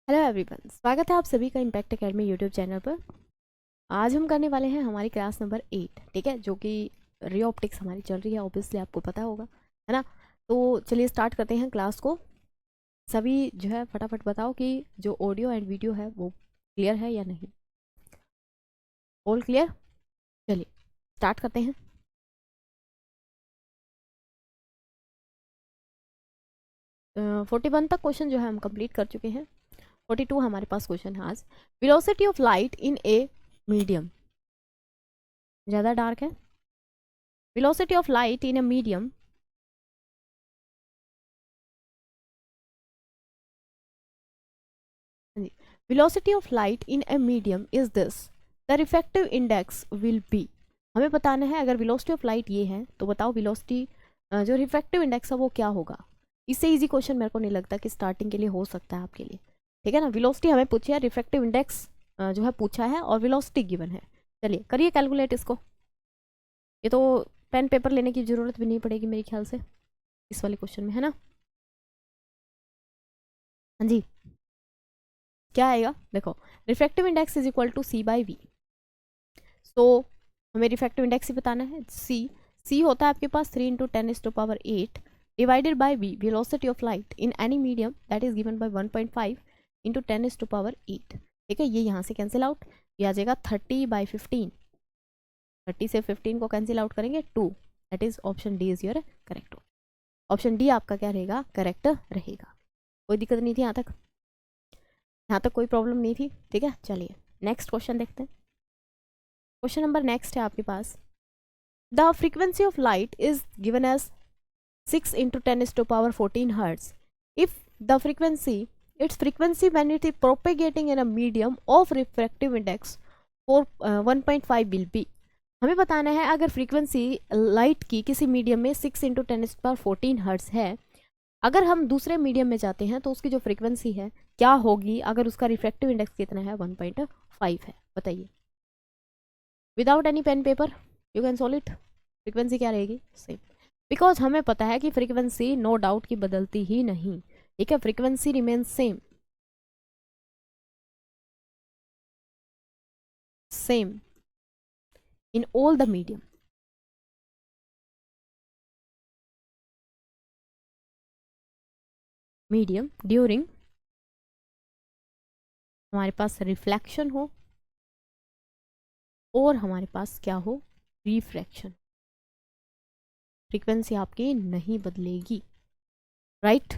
Hello everyone, स्वागत है आप सभी का इम्पैक्ट एकेडमी यूट्यूब चैनल पर। आज हम करने वाले हैं हमारी क्लास नंबर 8, ठीक है, जो कि रे ऑप्टिक्स हमारी चल रही है। ऑब्वियसली आपको पता होगा, है ना। तो चलिए स्टार्ट करते हैं क्लास को। सभी जो है फटाफट बताओ कि जो ऑडियो एंड वीडियो है वो क्लियर है या नहीं। All clear. चलिए स्टार्ट करते हैं। 41 तक क्वेश्चन जो है हम कंप्लीट कर चुके हैं। 42 हमारे पास क्वेश्चन है आज। Velocity of light in a medium, ज़्यादा डार्क है। Velocity of light in a medium, velocity of light in a medium is this, the refractive index will be। हमें बताना है अगर velocity of light ये है तो बताओ velocity जो refractive index है वो क्या होगा। इससे इजी क्वेश्चन मेरे को नहीं लगता कि स्टार्टिंग के लिए हो सकता है आपके लिए, ठीक है ना। velocity हमें पूछी है, refractive index जो है पूछा है और velocity गिवन है। चलिए करिए कैलकुलेट इसको। ये तो पेन पेपर लेने की ज़रूरत भी नहीं पड़ेगी मेरे ख्याल से इस वाले क्वेश्चन में, है ना। हाँ जी, क्या आएगा देखो, refractive index is equal to C by V. So हमें रिफ्रैक्टिव इंडेक्स ही बताना है। सी होता है आपके पास 3 × 10⁸ divided by V, velocity of light in any medium that is given by 1.5 × 10⁸। ठीक है, ये यहाँ से कैंसिल आउट, ये आ जाएगा 30/15। 30 से 15 को कैंसिल आउट करेंगे 2, that is option D is your correct. Option D आपका क्या रहेगा, करेक्ट रहेगा। कोई दिक्कत नहीं थी यहाँ तक, यहाँ तक कोई प्रॉब्लम नहीं थी, ठीक है। चलिए नेक्स्ट क्वेश्चन देखते हैं। क्वेश्चन नंबर नेक्स्ट है आपके पास। The frequency of light is given as 6 × 10⁻14 hertz if the frequency, its frequency when it is propagating in a medium of refractive index for 1.5 will be। हमें बताना है अगर frequency light की किसी medium में 6 × 10⁻14 hertz है, अगर हम दूसरे मीडियम में जाते हैं तो उसकी जो फ्रीक्वेंसी है क्या होगी अगर उसका रिफ्रैक्टिव इंडेक्स कितना है, 1.5 है। बताइए without any pen paper, you can solve it. Frequency क्या रहेगी, सेम, बिकॉज हमें पता है कि फ्रीक्वेंसी नो डाउट की बदलती ही नहीं, ठीक है, frequency remain same, same in all the medium. Medium during हमारे पास रिफ्लेक्शन हो और हमारे पास क्या हो, रिफ्रैक्शन, फ्रीक्वेंसी आपकी नहीं बदलेगी, राइट।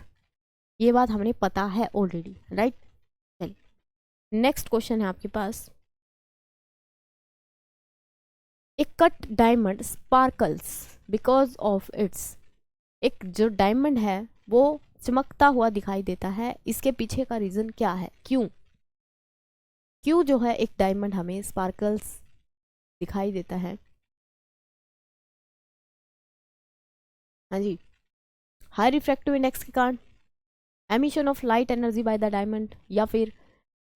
ये बात हमने पता है ऑलरेडी, राइट। चलिए नेक्स्ट क्वेश्चन है आपके पास। एक cut diamond sparkles because of its, एक जो डायमंड है वो चमकता हुआ दिखाई देता है, इसके पीछे का रीजन क्या है, क्यों। क्यों जो है एक डायमंड हमें स्पार्कल्स दिखाई देता है। हाँ जी, हाई रिफ्रैक्टिव इंडेक्स के कारण, emission of light energy by the diamond, या फिर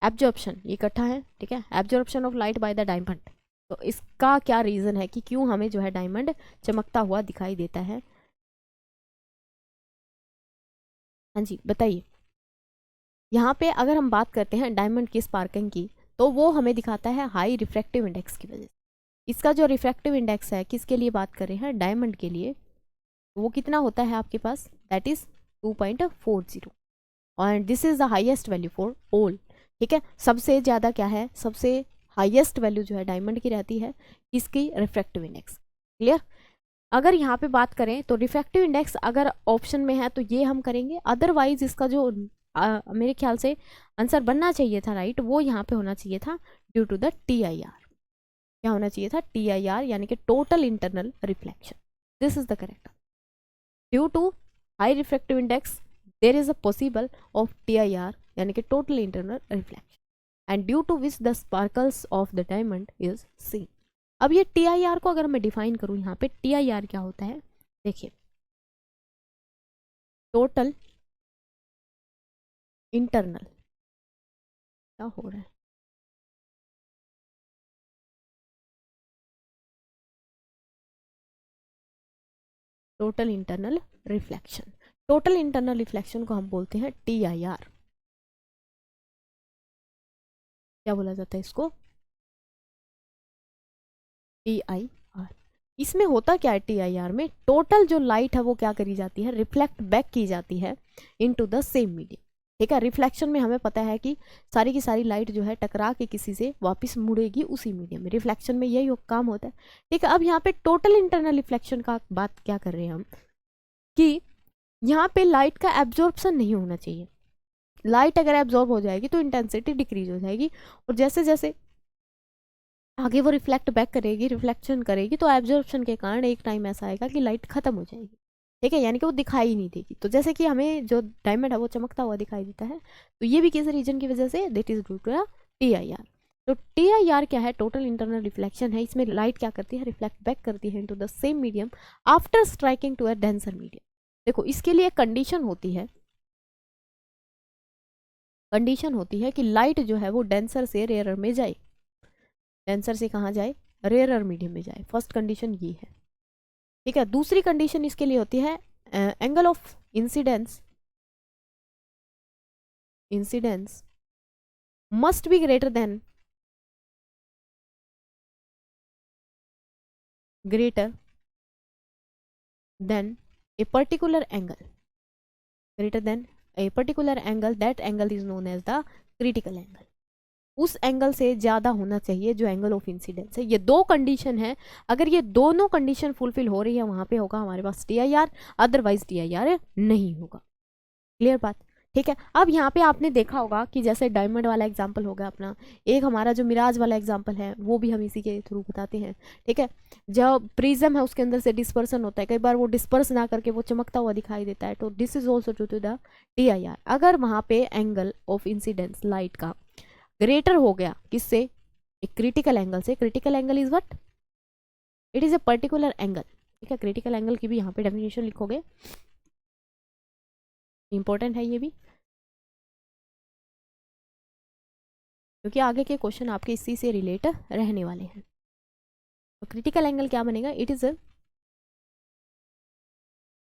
एब्जॉर्प्शन, ये इकट्ठा है, ठीक है, absorption of light by the diamond. तो इसका क्या रीजन है कि क्यों हमें जो है डायमंड चमकता हुआ दिखाई देता है। हाँ जी बताइए। यहाँ पे अगर हम बात करते हैं डायमंड की स्पार्किंग की, तो वो हमें दिखाता है हाई रिफ्रैक्टिव इंडेक्स की वजह से। इसका जो रिफ्रैक्टिव इंडेक्स है किसके लिए बात कर रहे हैं, डायमंड के लिए, वो कितना होता है आपके पास, दैट इज 2.40, और this is the highest value for all, ठीक है। सबसे ज़्यादा क्या है, सबसे हाईएस्ट वैल्यू जो है डायमंड की रहती है, इसकी रिफ्रैक्टिव इंडेक्स, क्लियर। अगर यहाँ पे बात करें तो रिफ्रैक्टिव इंडेक्स अगर ऑप्शन में है तो ये हम करेंगे, अदरवाइज इसका जो मेरे ख्याल से आंसर बनना चाहिए था, राइट, वो यहाँ पे होना चाहिए था ड्यू टू द TIR। क्या होना चाहिए था, TIR, यानी कि total internal reflection. This is the correct, due to high refractive index there is a possible of TIR, यानी कि total internal reflection, and due to which the sparkles of the diamond is seen. अब ये TIR को अगर मैं define करूँ, यहाँ पे TIR क्या होता है, देखिए, टोटल इंटरनल, क्या हो रहा है, total internal reflection. Total internal reflection को हम बोलते हैं TIR। क्या बोला जाता है इसको, TIR। इसमें होता क्या है, TIR में टोटल जो लाइट है वो क्या करी जाती है, रिफ्लेक्ट बैक की जाती है इनटू द सेम मीडियम। ठीक है, रिफ्लेक्शन में हमें पता है कि सारी की सारी लाइट जो है टकरा के किसी से वापस मुड़ेगी उसी मीडियम में, रिफ्लेक्शन में यही काम होता है। ठीक है, अब यहाँ पे टोटल इंटरनल रिफ्लेक्शन का बात क्या कर रहे हैं हम, कि यहाँ पे लाइट का एब्जॉर्प्शन नहीं होना चाहिए। लाइट अगर एब्जॉर्ब हो जाएगी तो इंटेंसिटी डिक्रीज हो जाएगी, और जैसे जैसे आगे वो रिफ्लेक्ट बैक करेगी, रिफ्लेक्शन करेगी, तो एब्जॉर्प्शन के कारण एक टाइम ऐसा आएगा कि लाइट खत्म हो जाएगी। ठीक है, यानी कि वो दिखाई नहीं देगी। तो जैसे कि हमें जो डायमंड है वो चमकता हुआ दिखाई देता है, तो ये भी किस रीजन की वजह से, that is due to TIR। तो TIR क्या है, टोटल इंटरनल रिफ्लेक्शन है। इसमें लाइट क्या करती है, रिफ्लेक्ट बैक करती है into the same medium after striking to a denser medium. देखो इसके लिए कंडीशन होती है, कंडीशन होती है कि लाइट जो है वो डेंसर से रेयरर में जाए। डेंसर से कहाँ जाए, रेयरर मीडियम में जाए। फर्स्ट कंडीशन ये है। ठीक है, दूसरी कंडीशन इसके लिए होती है angle of incidence, incidence must be greater than, greater than a particular angle, greater than a particular angle, that angle is known as the critical angle। उस एंगल से ज्यादा होना चाहिए जो एंगल ऑफ इंसिडेंस है। ये दो कंडीशन है, अगर ये दोनों कंडीशन फुलफिल हो रही है वहां पे होगा हमारे पास TIR, अदरवाइज TIR नहीं होगा। क्लियर बात। ठीक है, अब यहाँ पे आपने देखा होगा कि जैसे डायमंड वाला एग्जाम्पल हो गया अपना, एक हमारा जो मिराज वाला एग्जाम्पल है वो भी हम इसी के थ्रू बताते हैं। ठीक है, जब प्रिज्म है उसके अंदर से डिस्पर्सन होता है, कई बार वो डिस्पर्स ना करके वो चमकता हुआ दिखाई देता है, तो this is also due to the TIR। अगर वहाँ पे एंगल ऑफ इंसिडेंस लाइट का ग्रेटर हो गया किससे, एक क्रिटिकल एंगल से। Critical angle is what, it is a particular angle. ठीक है, क्रिटिकल एंगल की भी यहाँ पे डेफिनेशन लिखोगे, इंपॉर्टेंट है ये भी, क्योंकि आगे के क्वेश्चन आपके इसी से रिलेट रहने वाले हैं। तो क्रिटिकल एंगल क्या बनेगा, it is a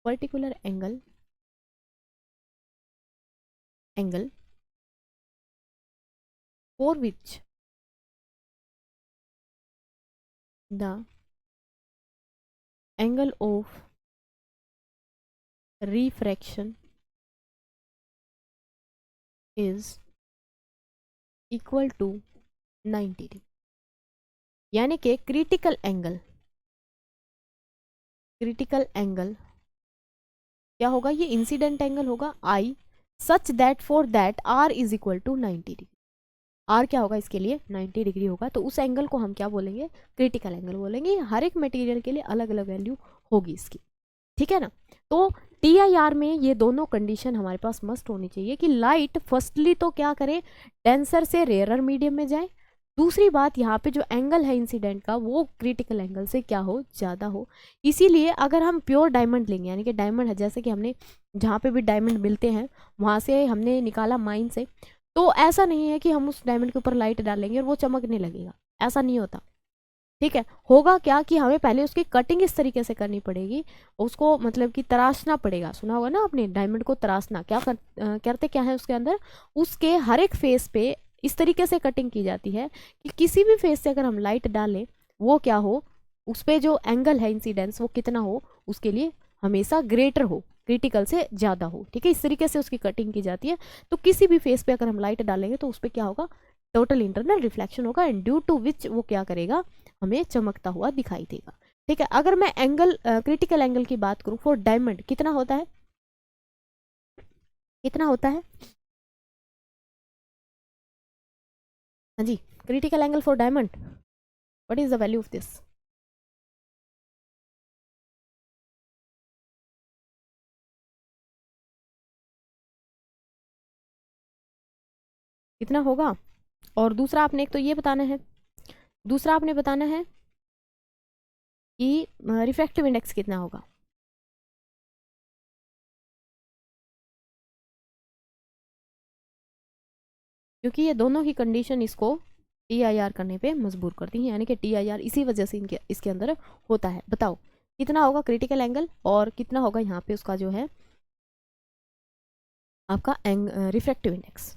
particular angle, angle for which the angle of refraction is equal to 90 degree. यानी कि क्रिटिकल एंगल, क्रिटिकल एंगल क्या होगा, ये इंसिडेंट एंगल होगा I, such that for that R is equal to 90 degree. R क्या होगा इसके लिए, 90 डिग्री होगा। तो उस एंगल को हम क्या बोलेंगे, क्रिटिकल एंगल बोलेंगे। हर एक मटेरियल के लिए अलग अलग वैल्यू होगी इसकी। ठीक है ना। तो TIR में ये दोनों कंडीशन हमारे पास मस्ट होनी चाहिए कि लाइट फर्स्टली तो क्या करे, डेंसर से रेयरर मीडियम में जाए। दूसरी बात, यहाँ पे जो एंगल है इंसिडेंट का वो क्रिटिकल एंगल से क्या हो, ज़्यादा हो। इसीलिए अगर हम प्योर डायमंड लेंगे, यानी कि डायमंड है, जैसे कि हमने जहाँ पे भी डायमंड मिलते हैं वहाँ से हमने निकाला माइन से, तो ऐसा नहीं है कि हम उस डायमंड के ऊपर लाइट डालेंगे और वो चमकने लगेगा, ऐसा नहीं होता। ठीक है, होगा क्या कि हमें पहले उसकी कटिंग इस तरीके से करनी पड़ेगी, उसको मतलब कि तराशना पड़ेगा। सुना होगा ना आपने, डायमंड को तराशना। करते क्या है उसके अंदर, उसके हर एक फेस पे इस तरीके से कटिंग की जाती है कि किसी भी फेस से अगर हम लाइट डालें वो क्या हो, उस पर जो एंगल है इंसिडेंस वो कितना हो, उसके लिए हमेशा ग्रेटर हो, क्रिटिकल से ज़्यादा हो। ठीक है, इस तरीके से उसकी कटिंग की जाती है। तो किसी भी फेस पे अगर हम लाइट डालेंगे तो उस पर क्या होगा, टोटल इंटरनल रिफ्लेक्शन होगा, एंड ड्यू टू विच वो क्या करेगा, हमें चमकता हुआ दिखाई देगा। ठीक है, अगर मैं एंगल क्रिटिकल एंगल की बात करूं फॉर डायमंड, कितना होता है, कितना होता है, हाँ जी, critical angle for diamond, what is the value of this, कितना होगा। और दूसरा आपने एक तो ये बताना है, दूसरा आपने बताना है कि रिफ्रैक्टिव इंडेक्स कितना होगा। क्योंकि ये दोनों ही कंडीशन इसको TIR करने पे मजबूर करती हैं, यानी कि TIR इसी वजह से इनके इसके अंदर होता है। बताओ कितना होगा क्रिटिकल एंगल और कितना होगा यहाँ पे उसका जो है आपका रिफ्रैक्टिव इंडेक्स।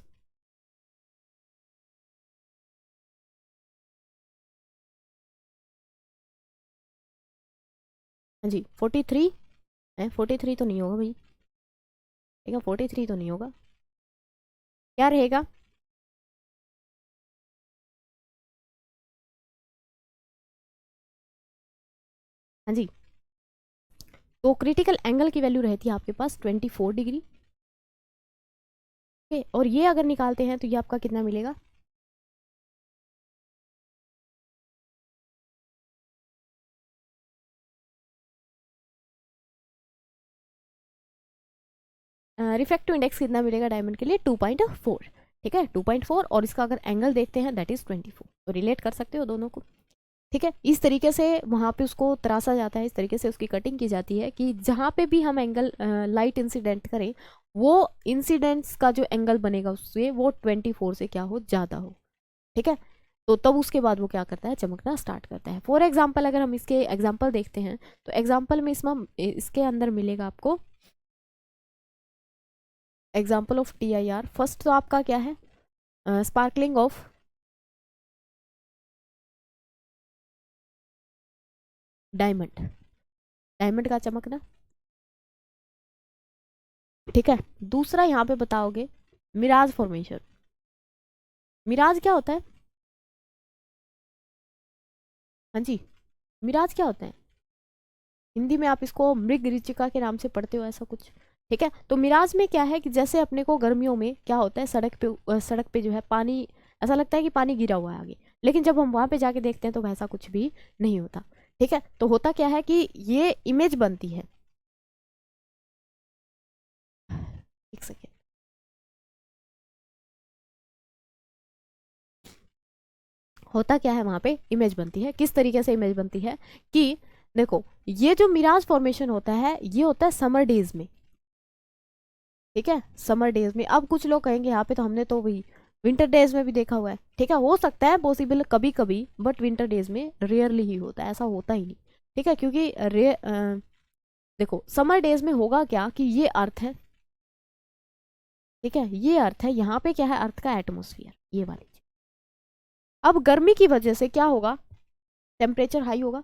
हाँ जी 43 है, 43 तो नहीं होगा भाई, ठीक है 43 तो नहीं होगा, क्या रहेगा? हाँ जी, तो क्रिटिकल एंगल की वैल्यू रहती है आपके पास 24 डिग्री। ओके, और ये अगर निकालते हैं तो ये आपका कितना मिलेगा? रिफ्रैक्टिव इंडेक्स कितना मिलेगा डायमंड के लिए? 2.4। ठीक है 2.4, और इसका अगर एंगल देखते हैं दैट इज 24, तो रिलेट कर सकते हो दोनों को। ठीक है, इस तरीके से वहाँ पे उसको तराशा जाता है, इस तरीके से उसकी कटिंग की जाती है कि जहाँ पे भी हम एंगल लाइट इंसिडेंट करें, वो इंसिडेंट्स का जो एंगल बनेगा उससे वो 24 से क्या हो, ज़्यादा हो। ठीक है, तो तब उसके बाद वो क्या करता है, चमकना स्टार्ट करता है। फॉर एग्जाम्पल अगर हम इसके एग्जाम्पल देखते हैं, तो एग्जाम्पल में इसमें इसके अंदर मिलेगा आपको एग्जाम्पल ऑफ TIR। फर्स्ट तो आपका क्या है, स्पार्कलिंग ऑफ डायमंड, डायमंड का चमकना। ठीक है, दूसरा यहाँ पे बताओगे मिराज फॉर्मेशन। मिराज क्या होता है? हाँ जी, मिराज क्या होता है? हिंदी में आप इसको मृग ऋचिका के नाम से पढ़ते हो ऐसा कुछ। ठीक है, तो मिराज में क्या है कि जैसे अपने को गर्मियों में क्या होता है, सड़क पे जो है पानी, ऐसा लगता है कि पानी गिरा हुआ है आगे, लेकिन जब हम वहां पे जाके देखते हैं तो वैसा कुछ भी नहीं होता। ठीक है, तो होता क्या है कि ये इमेज बनती है, एक सेकेंड, होता क्या है वहां पे इमेज बनती है, किस तरीके से इमेज बनती है कि देखो, ये जो मिराज फॉर्मेशन होता है ये होता है समर डेज में। ठीक है, समर डेज में। अब कुछ लोग कहेंगे यहाँ पे तो हमने तो वही विंटर डेज में भी देखा हुआ है। ठीक है, हो सकता है पॉसिबल कभी कभी, बट विंटर डेज में रेयरली ही होता है, ऐसा होता ही नहीं। ठीक है, क्योंकि देखो समर डेज में होगा क्या कि ये अर्थ है, ठीक है ये अर्थ है, यहाँ पे क्या है, अर्थ का एटमोसफियर, ये वाली चीज। अब गर्मी की वजह से क्या होगा, टेम्परेचर हाई होगा,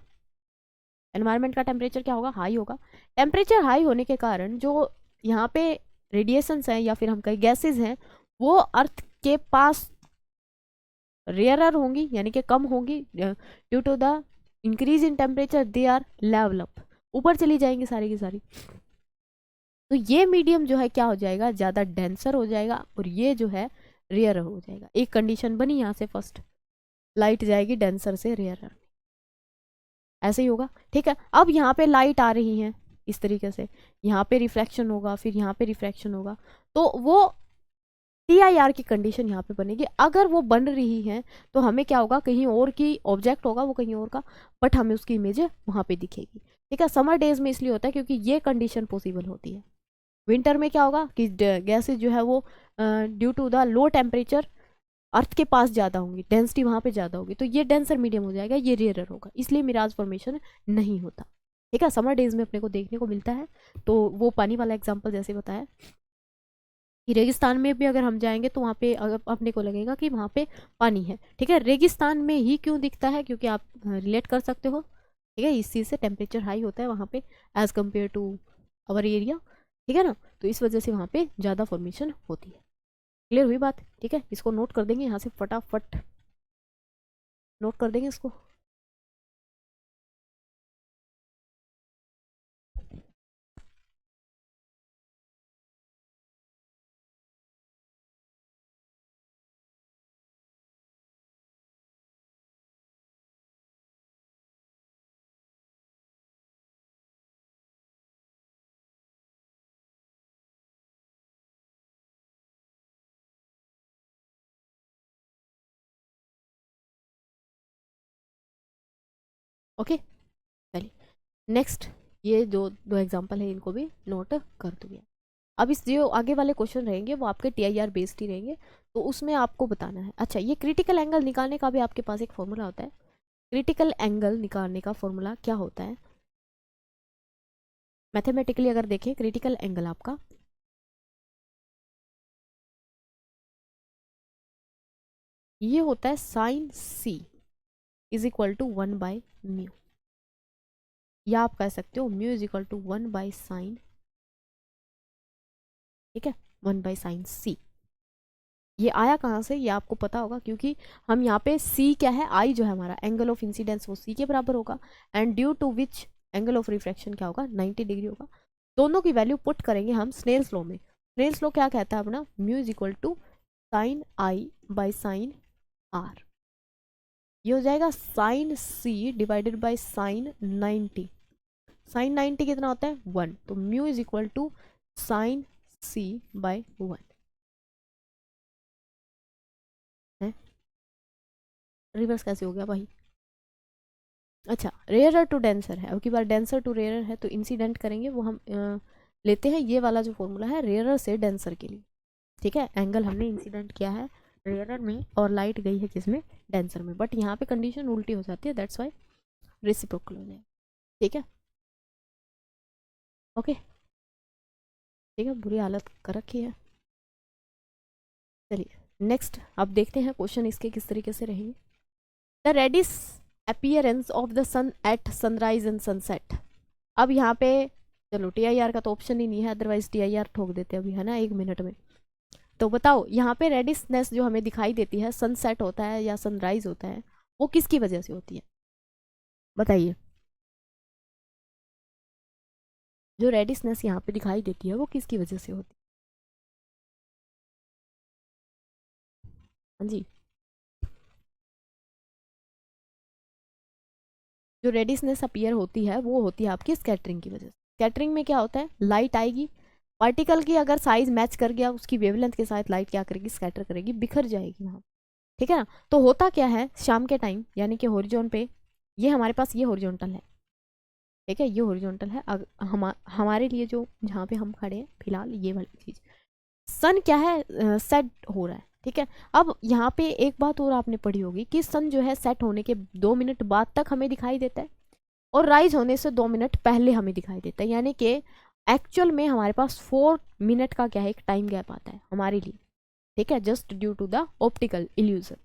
एनवायरनमेंट का टेम्परेचर क्या होगा, हाई होगा। टेम्परेचर हाई होने के कारण जो यहाँ पे रेडिएशंस हैं या फिर हम कहें गैसेज हैं, वो अर्थ के पास रेयरर होंगी, यानी कि कम होंगी। Due to the increase in temperature they are level up, ऊपर चली जाएंगी सारी की सारी। तो ये मीडियम जो है क्या हो जाएगा, ज़्यादा डेंसर हो जाएगा, और ये जो है रेयर हो जाएगा। एक कंडीशन बनी यहाँ से, फर्स्ट लाइट जाएगी डेंसर से रेयर, ऐसे ही होगा। ठीक है, अब यहाँ पे लाइट आ रही है इस तरीके से, यहाँ पे रिफ्लेक्शन होगा, फिर यहाँ पे रिफ्लेक्शन होगा, तो वो TIR की कंडीशन यहाँ पे बनेगी। अगर वो बन रही है तो हमें क्या होगा, कहीं और की ऑब्जेक्ट होगा वो कहीं और का, बट हमें उसकी इमेज वहाँ पे दिखेगी। ठीक है, समर डेज में इसलिए होता है क्योंकि ये कंडीशन पॉसिबल होती है। विंटर में क्या होगा कि गैसेज जो है वो due to the low temperature earth के पास ज़्यादा होंगी, डेंसिटी वहाँ पे ज़्यादा होगी, तो ये डेंसर मीडियम हो जाएगा, ये रेयरर होगा, इसलिए मिराज फॉर्मेशन नहीं होता। ठीक है, समर डेज में अपने को देखने को मिलता है। तो वो पानी वाला एग्जांपल जैसे बताया कि रेगिस्तान में भी अगर हम जाएंगे तो वहाँ पे अगर अपने को लगेगा कि वहाँ पे पानी है। ठीक है, रेगिस्तान में ही क्यों दिखता है, क्योंकि आप रिलेट कर सकते हो। ठीक है, इस चीज़ से टेम्परेचर हाई होता है वहाँ पे as compare to our area. ठीक है ना, तो इस वजह से वहाँ पे ज़्यादा फॉर्मेशन होती है। क्लियर हुई बात? ठीक है, इसको नोट कर देंगे यहाँ से, फटाफट नोट कर देंगे इसको। ओके, चलिए नेक्स्ट, ये जो दो एग्जांपल है इनको भी नोट कर दूंगी। अब इस जो आगे वाले क्वेश्चन रहेंगे वो आपके TIR बेस्ड ही रहेंगे, तो उसमें आपको बताना है। अच्छा, ये क्रिटिकल एंगल निकालने का भी आपके पास एक फॉर्मूला होता है। क्रिटिकल एंगल निकालने का फॉर्मूला क्या होता है, मैथमेटिकली अगर देखें क्रिटिकल एंगल आपका ये होता है sin C is equal to 1/μ। या आप कह सकते हो mu is equal to 1/sin, ठीक है, 1/sin c। ये आया कहाँ से, ये आपको पता होगा, क्योंकि हम यहाँ पे c क्या है, i जो है हमारा एंगल ऑफ इंसिडेंस वो c के बराबर होगा, and due to which angle of refraction क्या होगा, 90 डिग्री होगा। दोनों की वैल्यू पुट करेंगे हम स्नेल्स लॉ में। स्नेल्स लॉ क्या कहता है अपना, mu is equal to sine I by sine R. ये हो जाएगा sine c divided by sine 90। Sine 90 कितना होता है 1, तो mu is equal to sine c by 1 है। रिवर्स कैसे हो गया भाई, अच्छा रेयरर टू डेंसर है, अब की बार डेंसर टू रेयरर है, तो इंसिडेंट करेंगे वो हम लेते हैं ये वाला जो फॉर्मूला है रेयरर से डेंसर के लिए, ठीक है। एंगल हमने इंसिडेंट किया है रेयरर में और लाइट गई है किसमें, डेंसर में, बट यहाँ पे कंडीशन उल्टी हो जाती है, दैट्स वाई रेसिप्रोकल हो जाएगा, ठीक है। ओके, ठीक है, बुरी हालत कर रखी है। चलिए नेक्स्ट अब देखते हैं क्वेश्चन इसके किस तरीके से रहेंगे। The reddish appearance of the sun at sunrise and sunset. अब यहाँ पे चलो TIR का तो ऑप्शन ही नहीं है, अदरवाइज TIR ठोक देते अभी, है ना, 1 मिनट में। तो बताओ यहाँ पे रेडिसनेस जो हमें दिखाई देती है, सनसेट होता है या सनराइज होता है, वो किसकी वजह से होती है, बताइए। जो रेडिसनेस यहाँ पे दिखाई देती है वो किसकी वजह से होती है, हाँ जी। जो रेडिसनेस अपीयर होती है वो होती है आपकी स्कैटरिंग की वजह से। स्कैटरिंग में क्या होता है, लाइट आएगी, पार्टिकल की अगर साइज मैच कर गया उसकी वेवलेंथ के साथ लाइट क्या करेगी, स्कैटर करेगी, बिखर जाएगी वहाँ, ठीक है ना। तो होता क्या है शाम के टाइम, यानी कि हॉरिजॉन पे, ये हमारे पास ये हॉरिजॉन्टल है, ठीक है, ये हॉरिजॉन्टल है, हमारे लिए जो जहाँ पे हम खड़े हैं फिलहाल ये वाली चीज़, सन क्या है सेट हो रहा है, ठीक है। अब यहाँ पे एक बात और आपने पढ़ी होगी कि सन जो है सेट होने के 2 मिनट बाद तक हमें दिखाई देता है और राइज होने से 2 मिनट पहले हमें दिखाई देता है, यानी कि एक्चुअल में हमारे पास 4 मिनट का क्या है एक टाइम गैप आता है हमारे लिए, ठीक है, just due to the optical illusion,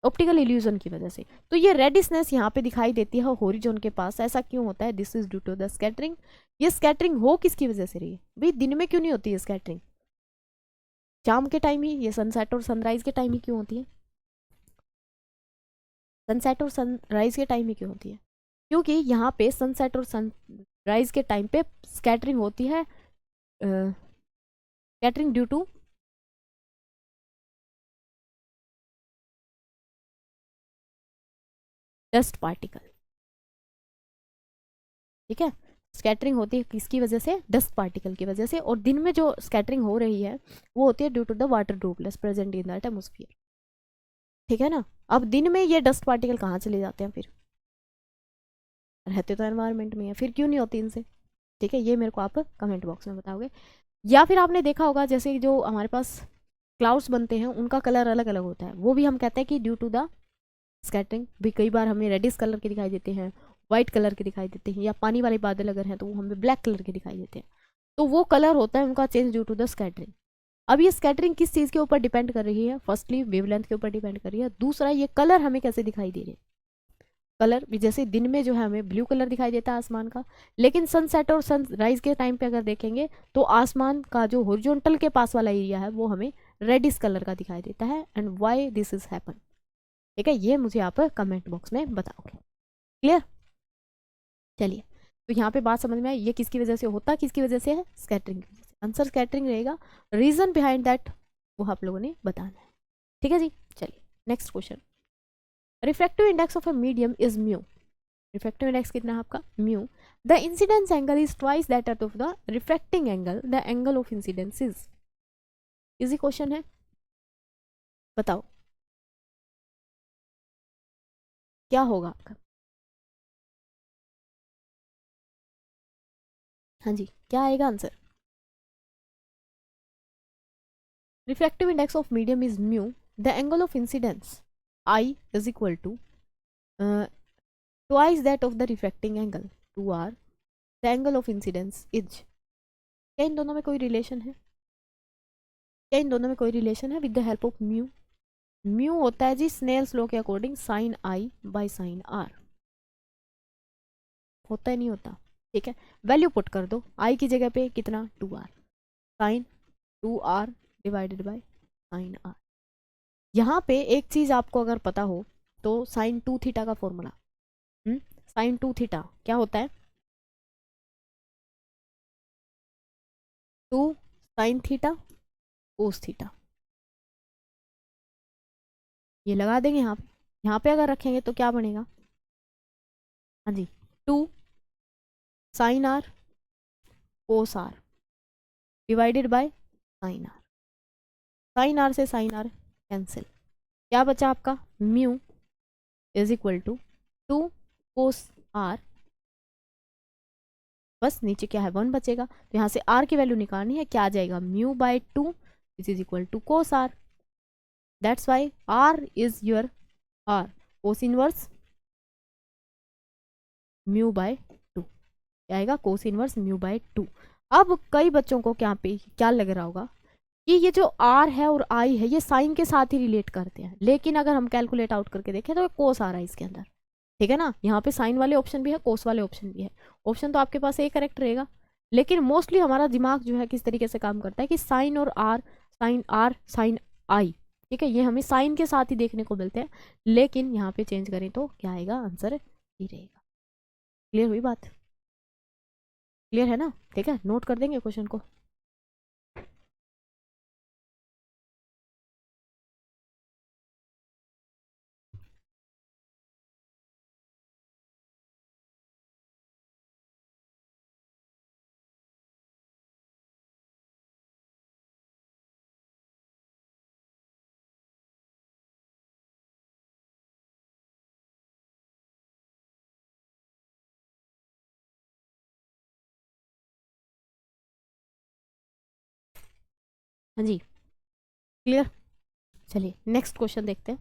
optical illusion की वजह से। तो ये रेडिसनेस यहाँ पे दिखाई देती है हॉरिजॉन के पास, ऐसा क्यों होता है, this is due to the scattering. ये स्कैटरिंग हो किसकी वजह से रही है भाई, दिन में क्यों नहीं होती है स्कैटरिंग, शाम के टाइम ही, ये सनसेट और सनराइज के टाइम ही क्यों होती है, सनसेट और सनराइज के टाइम ही क्यों होती है, क्योंकि यहाँ पे सनसेट और सनराइज के टाइम पे स्कैटरिंग होती है, scattering due to dust particle, ठीक है। स्कैटरिंग होती है किसकी वजह से, डस्ट पार्टिकल की वजह से, और दिन में जो स्कैटरिंग हो रही है वो होती है due to the water droplets present in the atmosphere, ठीक है ना। अब दिन में ये डस्ट पार्टिकल कहाँ चले जाते हैं फिर, रहते तो एनवायरनमेंट में है, फिर क्यों नहीं होती इनसे, ठीक है, ये मेरे को आप कमेंट बॉक्स में बताओगे। या फिर आपने देखा होगा जैसे जो हमारे पास क्लाउड्स बनते हैं उनका कलर अलग अलग होता है, वो भी हम कहते हैं कि ड्यू टू द स्कैटरिंग, भी कई बार हमें रेडिश कलर के दिखाई देते हैं, वाइट कलर के दिखाई देते हैं, या पानी वाले बादल अगर हैं तो वो हमें ब्लैक कलर के दिखाई देते हैं, तो वो कलर होता है उनका change due to the scattering. अब ये स्कैटरिंग किस चीज़ के ऊपर डिपेंड कर रही है, फर्स्टली वेवलेंथ के ऊपर डिपेंड कर रही है, दूसरा ये कलर हमें कैसे दिखाई दे रहे हैं, कलर भी जैसे दिन में जो है हमें ब्लू कलर दिखाई देता है आसमान का, लेकिन सनसेट और सनराइज के टाइम पे अगर देखेंगे तो आसमान का जो हॉरिजॉन्टल के पास वाला एरिया है वो हमें रेडिश कलर का दिखाई देता है, and why this is happen, ठीक है, ये मुझे आप कमेंट बॉक्स में बताओगे, क्लियर। चलिए, तो यहाँ पे बात समझ में आई, ये किसकी वजह से होता, किसकी वजह से है, स्कैटरिंग की वजह से, आंसर स्कैटरिंग रहेगा, रीजन बिहाइंड दैट वो आप लोगों ने बताना है, ठीक है जी। चलिए next question, refractive index of a medium is mu, refractive index कितना है आपका mu, the incidence angle is twice that of the refracting angle, the angle of incidence is, easy question है, बताओ क्या होगा आपका, हाँ जी क्या आएगा answer, refractive index of medium is mu, the angle of incidence I is equal to twice that of the refracting angle 2r, the angle of incidence is, क्या इन दोनों में कोई रिलेशन है, क्या इन दोनों में कोई रिलेशन है, with the help of mu, mu होता है जी स्नेल्स लॉ के according sine I by sine R, होता है नहीं होता, ठीक है। वैल्यू पुट कर दो, आई की जगह पे कितना 2r, sine 2r divided by sine r। यहाँ पे एक चीज आपको अगर पता हो तो साइन 2 थीटा का फॉर्मूला, साइन 2 थीटा क्या होता है, 2 साइन थीटा कोस थीटा, ये लगा देंगे यहाँ पे अगर रखेंगे तो क्या बनेगा, हाँ जी 2 sine R cos R divided by sine R, sine R से साइन आर कैंसिल, क्या बचा आपका mu is equal to 2 cos R, बस नीचे क्या है 1 बचेगा, तो यहाँ से r की वैल्यू निकालनी है, क्या आ जाएगा mu by 2 which is equal to cos r, that's why r is your r cos inverse mu by 2, क्या आएगा कोस इनवर्स म्यू बाय 2। अब कई बच्चों को क्या पे क्या लग रहा होगा कि ये जो r है और i है ये साइन के साथ ही रिलेट करते हैं, लेकिन अगर हम कैलकुलेट आउट करके देखें तो कोस आ रहा है इसके अंदर, ठीक है ना। यहाँ पे साइन वाले ऑप्शन भी है, कोस वाले ऑप्शन भी है, ऑप्शन तो आपके पास एक करेक्ट रहेगा, लेकिन मोस्टली हमारा दिमाग जो है किस तरीके से काम करता है कि साइन और आर साइन आई, ठीक है, ये हमें साइन के साथ ही देखने को मिलते हैं, लेकिन यहाँ पे चेंज करें तो क्या आएगा आंसर ही रहेगा। क्लियर हुई बात, क्लियर है ना, ठीक है, नोट कर देंगे क्वेश्चन को। हाँ जी क्लियर, चलिए नेक्स्ट क्वेश्चन देखते हैं।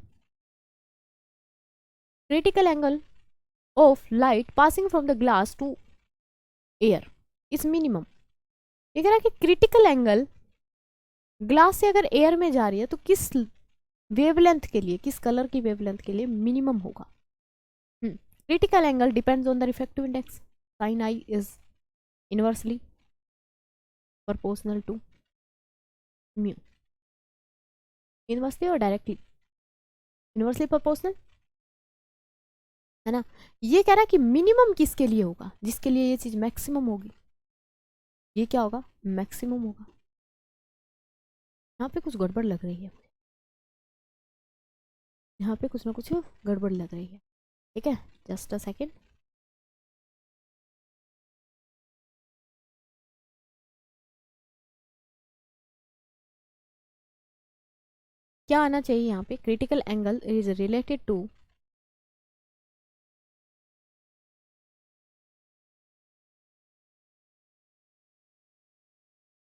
Critical angle of light passing from the glass to air is minimum, ये कह रहा है कि क्रिटिकल एंगल ग्लास से अगर एयर में जा रही है तो किस वेवलेंथ के लिए, किस कलर की वेवलेंथ के लिए मिनिमम होगा। Critical angle depends on the refractive index, sine I is inversely proportional to mu, inversely और डायरेक्टली इनवर्सली प्रोपोर्शनल, है ना। ये कह रहा है कि मिनिमम किसके लिए होगा, जिसके लिए ये चीज मैक्सिमम होगी, ये क्या होगा मैक्सिमम होगा। यहाँ पे कुछ गड़बड़ लग रही है, यहाँ पे कुछ ना कुछ गड़बड़ लग रही है, ठीक है, जस्ट अ सेकेंड। क्या आना चाहिए यहाँ पे, critical angle is related to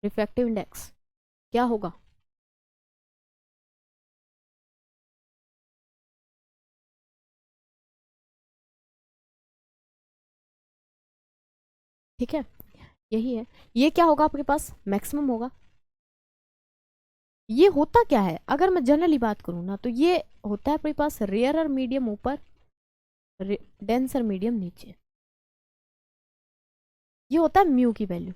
refractive index, क्या होगा, ठीक है, यही है, ये क्या होगा आपके पास मैक्सिमम होगा। ये होता क्या है अगर मैं जनरली बात करूँ ना, तो ये होता है अपने पास रेयरर मीडियम ऊपर, डेंसर मीडियम नीचे, ये होता है म्यू की वैल्यू,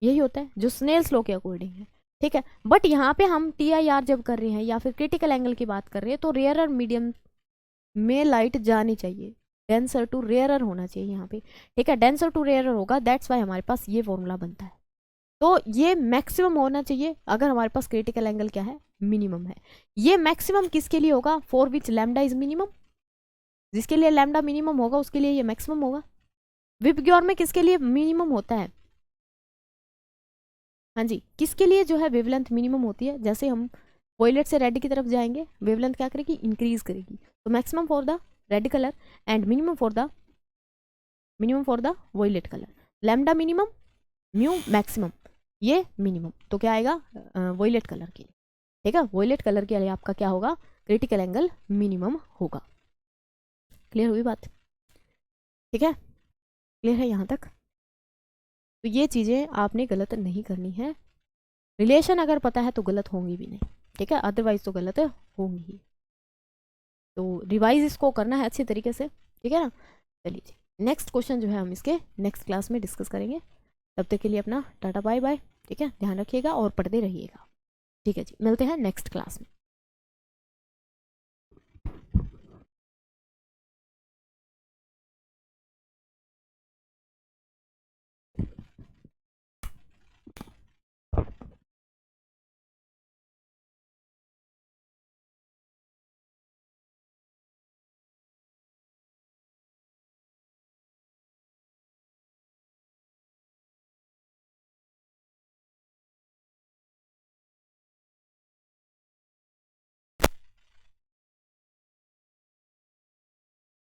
यही होता है जो स्नेल्स लॉ के अकॉर्डिंग है, ठीक है। बट यहाँ पे हम TIR जब कर रहे हैं या फिर क्रिटिकल एंगल की बात कर रहे हैं तो रेयरर मीडियम में लाइट जानी चाहिए, डेंसर टू रेयरर होना चाहिए यहाँ पे, ठीक है, डेंसर टू रेयरर होगा, दैट्स वाई हमारे पास ये फॉर्मूला बनता है। तो ये मैक्सिमम होना चाहिए अगर हमारे पास क्रिटिकल एंगल क्या है मिनिमम है। ये मैक्सिमम किसके लिए होगा, for which lambda is minimum, जिसके लिए लैम्डा मिनिमम होगा उसके लिए ये मैक्सिमम होगा। विबग्योर में किसके लिए मिनिमम होता है, हाँ जी, किसके लिए जो है वेवलेंथ मिनिमम होती है, जैसे हम वॉयलेट से रेड की तरफ जाएंगे वेवलेंथ क्या करेगी इंक्रीज करेगी, तो maximum for the red colour and minimum for the violet colour, lambda minimum mu maximum, ये मिनिमम, तो क्या आएगा वॉयलेट कलर के लिए, ठीक है, वॉयलेट कलर के लिए आपका क्या होगा क्रिटिकल एंगल मिनिमम होगा। क्लियर हुई बात, ठीक है, क्लियर है यहाँ तक। तो ये चीज़ें आपने गलत नहीं करनी है, रिलेशन अगर पता है तो गलत होंगी भी नहीं, ठीक है, अदरवाइज तो गलत होंगी ही। तो रिवाइज इसको करना है अच्छे तरीके से, ठीक है ना। चलिए नेक्स्ट क्वेश्चन जो है हम इसके नेक्स्ट क्लास में डिस्कस करेंगे। तब तक के लिए अपना टाटा बाय बाय। ठीक है, ध्यान रखिएगा और पढ़ते रहिएगा। ठीक है जी, मिलते हैं नेक्स्ट क्लास में।